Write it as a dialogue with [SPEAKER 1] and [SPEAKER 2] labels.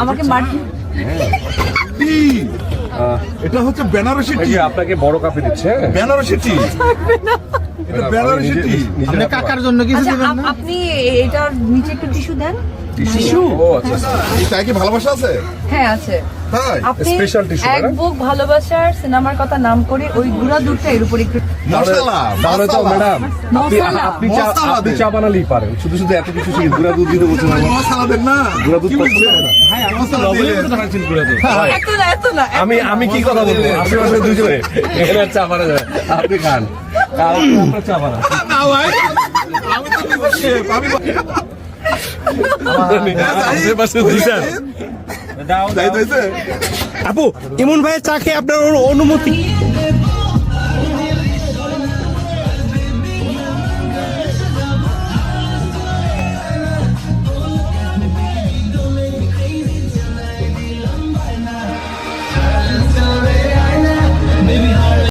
[SPEAKER 1] আমাকে মাটি
[SPEAKER 2] এটা হচ্ছে বেনারসি টি।
[SPEAKER 3] আপনাকে বড় কাপে দিচ্ছে।
[SPEAKER 2] বেনারসি টি, এটা বেনারসি টি।
[SPEAKER 4] আপনি কাকার জন্য কিছু
[SPEAKER 1] আচ্ছা,
[SPEAKER 4] দিবেন না?
[SPEAKER 1] আপনি এটার নিচে একটু টিস্যু দেন।
[SPEAKER 3] টিস্যু? ও আচ্ছা আচ্ছা।
[SPEAKER 2] তাই কি ভালোবাসা আছে?
[SPEAKER 1] হ্যাঁ আছে।
[SPEAKER 2] তাই
[SPEAKER 1] আপনি
[SPEAKER 3] Special tissue,
[SPEAKER 1] এক
[SPEAKER 3] না?
[SPEAKER 1] বুক ভালোবাসার সিনেমার কথা নাম করে ওই গুড়া দুধটা এর উপর একটু
[SPEAKER 2] মশলা
[SPEAKER 3] তাহলে তো
[SPEAKER 2] মশলা
[SPEAKER 3] ম্যাডাম
[SPEAKER 1] মশলা।
[SPEAKER 3] আপনি চা বানালেই পারেন, শুধু শুধু এত কিছু শিখে গুঁড়া দুধ দিতে বলছেন আমার।
[SPEAKER 2] মশলা দেন না,
[SPEAKER 3] গুঁড়া দুধ
[SPEAKER 2] কি
[SPEAKER 3] পছন্দ
[SPEAKER 2] বলছেন?
[SPEAKER 3] হয় না?
[SPEAKER 2] মশলা দিলে
[SPEAKER 1] এত না
[SPEAKER 3] আমি কি কথা বলবো, আশেপাশে দুজনে এখানে আর চা বানা যাবে, আপনি খান আর আপনার চা বানান।
[SPEAKER 2] না ভাই, আমি তো নিজে শেফ, আমি
[SPEAKER 3] আশেপাশে দুজন
[SPEAKER 2] যাই হয়েছে।
[SPEAKER 4] আপু ইমন ভাইয়ের চা খেয়ে আপনার অনুমতি